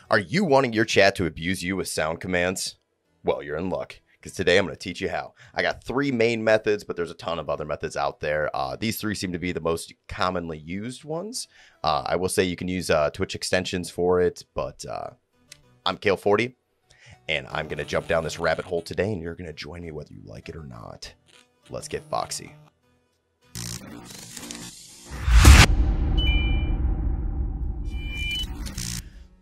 Are you wanting your chat to abuse you with sound commands? Well, you're in luck, because today I'm going to teach you how. I got 3 main methods, but there's a ton of other methods out there. These 3 seem to be the most commonly used ones. I will say you can use Twitch extensions for it, but I'm Kale40, and I'm going to jump down this rabbit hole today, and you're going to join me whether you like it or not. Let's get foxy.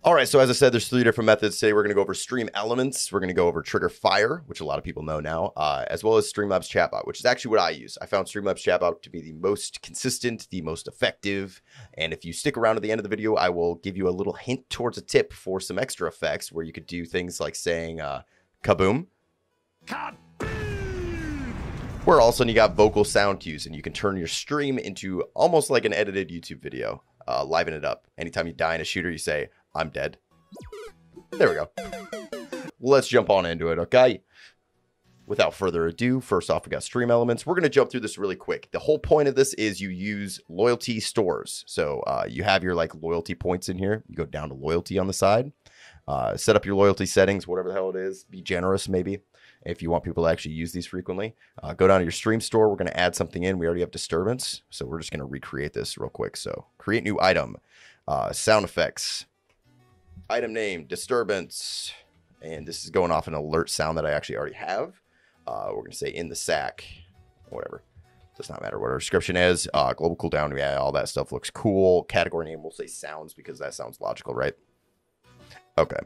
All right, so as I said, there's 3 different methods. Today we're going to go over StreamElements. We're going to go over TriggerFyre, which a lot of people know now, as well as Streamlabs Chatbot, which is actually what I use. I found Streamlabs Chatbot to be the most consistent, the most effective. And if you stick around to the end of the video, I will give you a little hint towards a tip for some extra effects where you could do things like saying kaboom. Where all of a sudden you got vocal sound cues and you can turn your stream into almost like an edited YouTube video. Liven it up. Anytime you die in a shooter, you say, I'm dead. There we go. Let's jump on into it, okay? Without further ado, first off, we got StreamElements. We're going to jump through this really quick. The whole point of this is you use loyalty stores. So you have your like loyalty points in here. You go down to loyalty on the side. Set up your loyalty settings, whatever the hell it is. Be generous, maybe, if you want people to actually use these frequently. Go down to your stream store. We're going to add something in. We already have disturbance, so we're just going to recreate this real quick. So create new item, sound effects, item name, disturbance, and this is going off an alert sound that I actually already have. We're going to say in the sack, whatever. Does not matter what our description is. Global cooldown, yeah, all that stuff looks cool. Category name, we'll say sounds because that sounds logical, right? Okay.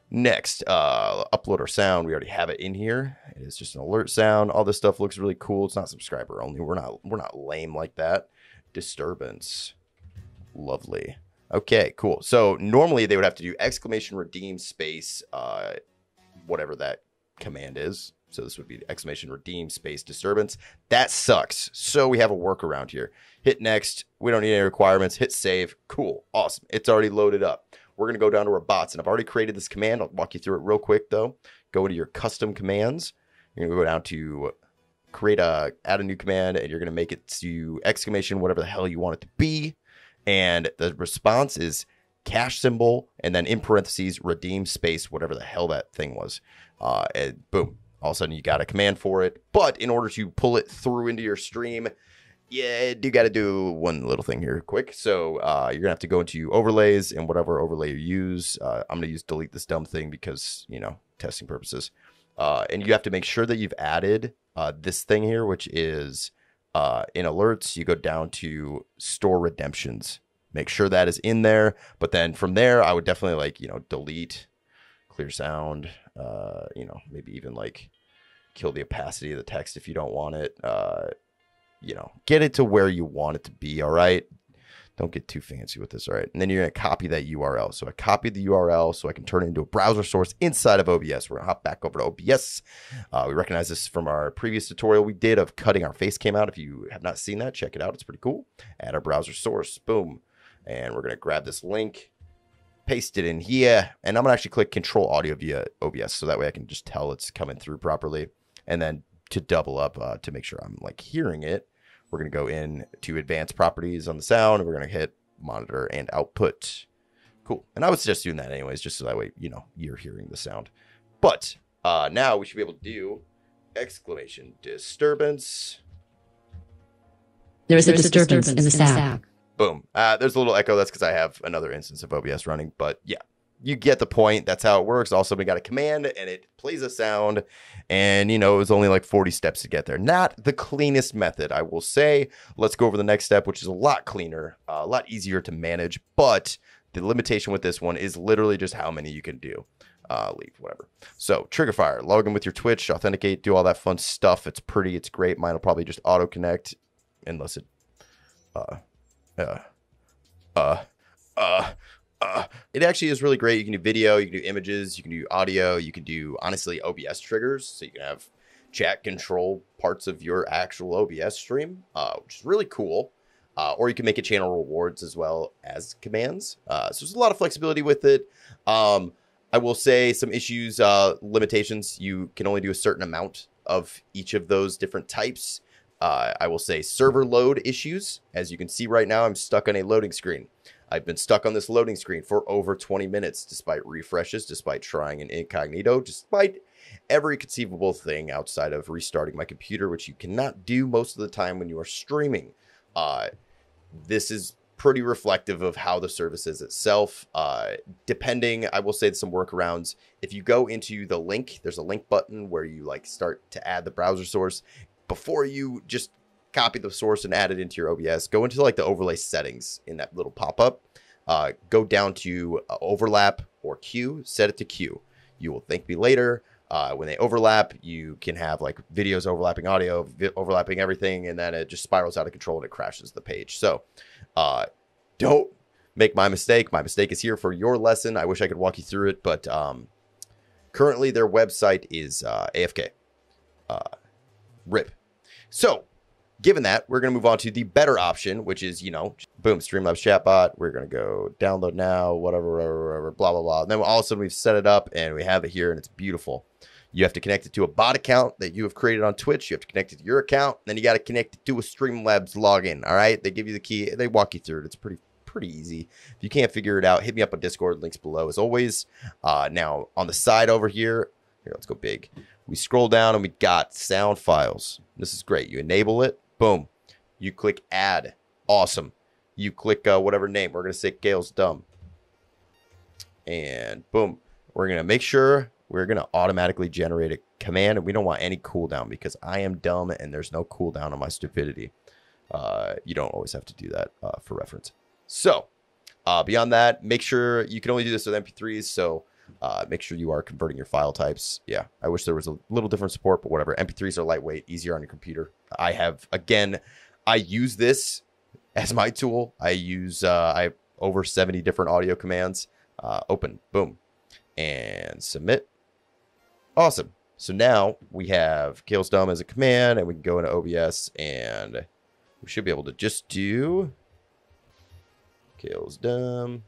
Next, upload our sound. We already have it in here. It is just an alert sound. All this stuff looks really cool. It's not subscriber only. We're not lame like that. Disturbance, lovely. Okay, cool. So normally they would have to do exclamation redeem space, whatever that command is. So this would be exclamation redeem space disturbance. That sucks. So we have a workaround here. Hit next. We don't need any requirements. Hit save. Cool. Awesome. It's already loaded up. We're going to go down to our bots, and I've already created this command. I'll walk you through it real quick, though. Go into your custom commands. You're going to go down to add a new command, and you're going to make it to exclamation, whatever the hell you want it to be. And the response is cash symbol, and then in parentheses, redeem space, whatever the hell that thing was. And boom, all of a sudden you got a command for it. But in order to pull it through into your stream, yeah, you got to do one little thing here quick. So you're going to have to go into overlays, and whatever overlay you use. I'm going to use delete this dumb thing because, you know, testing purposes. And you have to make sure that you've added this thing here, which is in alerts, you go down to store redemptions. Make sure that is in there. But then from there, I would definitely like, you know, delete, clear sound, you know, maybe even like kill the opacity of the text if you don't want it. You know, get it to where you want it to be. All right. Don't get too fancy with this. All right. And then you're going to copy that URL. So I copied the URL so I can turn it into a browser source inside of OBS. We're going to hop back over to OBS. We recognize this from our previous tutorial we did of cutting our face cam out. If you have not seen that, check it out. It's pretty cool. Add our browser source. Boom. And we're going to grab this link, paste it in here. And I'm going to actually click control audio via OBS. So that way I can just tell it's coming through properly. And then to double up to make sure I'm like hearing it, we're going to go in to advanced properties on the sound, and we're going to hit monitor and output. Cool. And I would suggest doing that anyways, just so that way, you know, you're hearing the sound. But now we should be able to do exclamation disturbance. There is a disturbance in the sack. Boom. There's a little echo. That's because I have another instance of OBS running. But yeah, you get the point. That's how it works. Also, we got a command, and it plays a sound. And, you know, it was only like 40 steps to get there. Not the cleanest method, I will say. Let's go over the next step, which is a lot cleaner, a lot easier to manage. But the limitation with this one is literally just how many you can do. Leave, whatever. So, TriggerFyre, log in with your Twitch, authenticate, do all that fun stuff. It's pretty, it's great. Mine will probably just auto-connect unless it... it actually is really great. You can do video, you can do images, you can do audio, you can do, honestly, OBS triggers. So you can have chat control parts of your actual OBS stream, which is really cool. Or you can make it channel rewards as well as commands. So there's a lot of flexibility with it. I will say some issues, limitations. You can only do a certain amount of each of those different types. I will say server load issues. As you can see right now, I'm stuck on a loading screen. I've been stuck on this loading screen for over 20 minutes, despite refreshes, despite trying an incognito, despite every conceivable thing outside of restarting my computer, which you cannot do most of the time when you are streaming. This is pretty reflective of how the service is itself. Depending, I will say some workarounds. If you go into the link, there's a link button where you like start to add the browser source. Before you just copy the source and add it into your OBS, go into like the overlay settings in that little pop-up. Go down to overlap or queue, set it to queue. You will thank me later. When they overlap, you can have like videos overlapping audio, overlapping everything, and then it just spirals out of control and it crashes the page. So don't make my mistake. My mistake is here for your lesson. I wish I could walk you through it, but currently their website is AFK. RIP. So given that, we're going to move on to the better option, which is, you know, boom, Streamlabs Chatbot. We're going to go download now, whatever, blah, blah, blah. And then all of a sudden we've set it up and we have it here and it's beautiful. You have to connect it to a bot account that you have created on Twitch. You have to connect it to your account. Then you got to connect it to a Streamlabs login. All right. They give you the key. They walk you through it. It's pretty easy. If you can't figure it out, hit me up on Discord. Links below as always. Now on the side over here, let's go big. We scroll down and we got sound files. This is great. You enable it. Boom. You click add. Awesome. You click whatever name. We're going to say Gail's Dumb. And boom. We're going to make sure we're going to automatically generate a command. And we don't want any cooldown because I am dumb and there's no cooldown on my stupidity. You don't always have to do that for reference. So beyond that, make sure you can only do this with MP3s. So make sure you are converting your file types. Yeah, I wish there was a little different support, but whatever. MP3s are lightweight, easier on your computer. I use this as my tool. I have over 70 different audio commands. Open, boom, and submit. Awesome. So now we have Kale's Dumb as a command, and we can go into OBS, and we should be able to just do Kale's Dumb.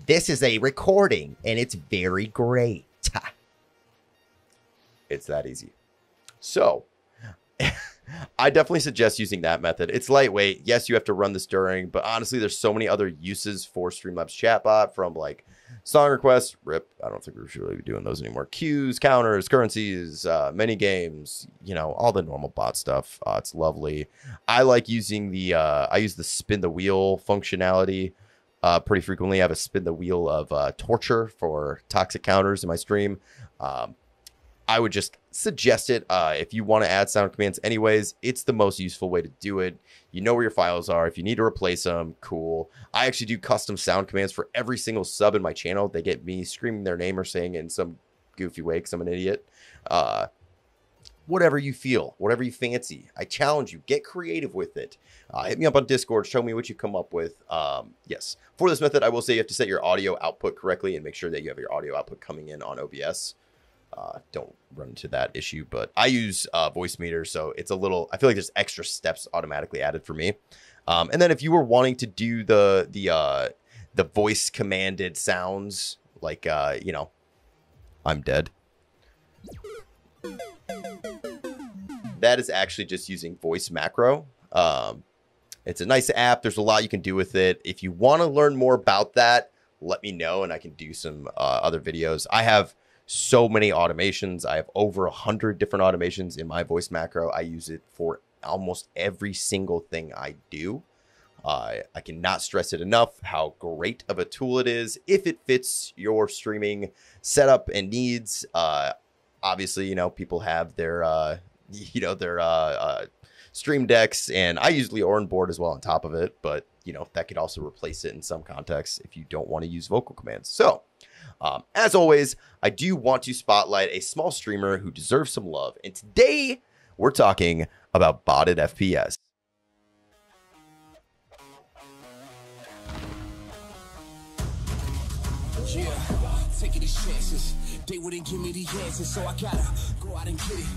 This is a recording, and it's very great. It's that easy. So I definitely suggest using that method. It's lightweight. Yes, you have to run this during, but honestly, there's so many other uses for Streamlabs Chatbot, from like song requests, RIP. I don't think we should really be doing those anymore. Queues, counters, currencies, mini games, you know, all the normal bot stuff. It's lovely. I like using I use the spin the wheel functionality pretty frequently. I have a spin the wheel of torture for toxic counters in my stream. I would just suggest it if you want to add sound commands anyways. It's the most useful way to do it. You know where your files are. If you need to replace them, cool. I actually do custom sound commands for every single sub in my channel. They get me screaming their name or saying it in some goofy way because I'm an idiot. Whatever you feel, whatever you fancy. I challenge you. Get creative with it. Hit me up on Discord. Show me what you come up with. Yes. For this method, I will say you have to set your audio output correctly and make sure that you have your audio output coming in on OBS. Don't run into that issue, but I use voice meter, so it's a little, I feel like there's extra steps automatically added for me. And then if you were wanting to do the voice commanded sounds, like you know, I'm dead. That is actually just using voice macro. It's a nice app. There's a lot you can do with it. If you want to learn more about that, let me know and I can do some other videos. I have so many automations. I have over 100 different automations in my voice macro. I use it for almost every single thing I do. I cannot stress it enough how great of a tool it is if it fits your streaming setup and needs. Obviously, you know, people have their stream decks, and I use Leorin board as well on top of it, but you know, that could also replace it in some contexts if you don't want to use vocal commands. So as always, I do want to spotlight a small streamer who deserves some love. And today we're talking about botted FPS.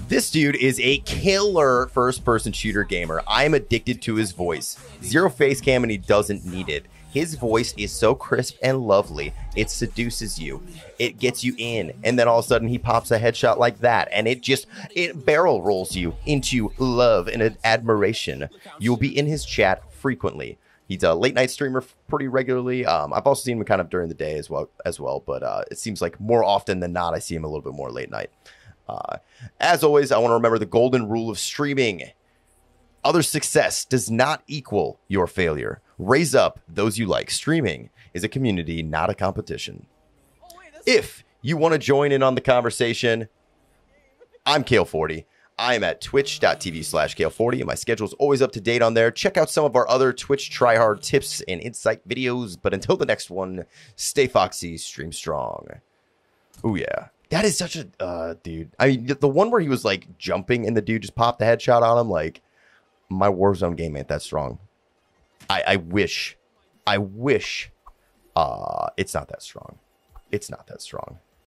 This dude is a killer first-person shooter gamer. I'm addicted to his voice. Zero face cam and he doesn't need it. His voice is so crisp and lovely, it seduces you. It gets you in, and then all of a sudden he pops a headshot like that, and it barrel rolls you into love and admiration. You'll be in his chat frequently. He's a late night streamer pretty regularly. I've also seen him kind of during the day as well. But it seems like more often than not, I see him a little bit more late night. As always, I want to remember the golden rule of streaming. Other success does not equal your failure. Raise up those you like. Streaming is a community, not a competition. If you want to join in on the conversation, I'm Kale40. I'm at twitch.tv/Kale40, and my schedule is always up to date on there. Check out some of our other Twitch tryhard tips and insight videos. But until the next one, stay foxy, stream strong. Oh, yeah. That is such a, dude. I mean, the one where he was, like, jumping and the dude just popped the headshot on him, like, my Warzone game ain't that strong. I wish it's not that strong. It's not that strong.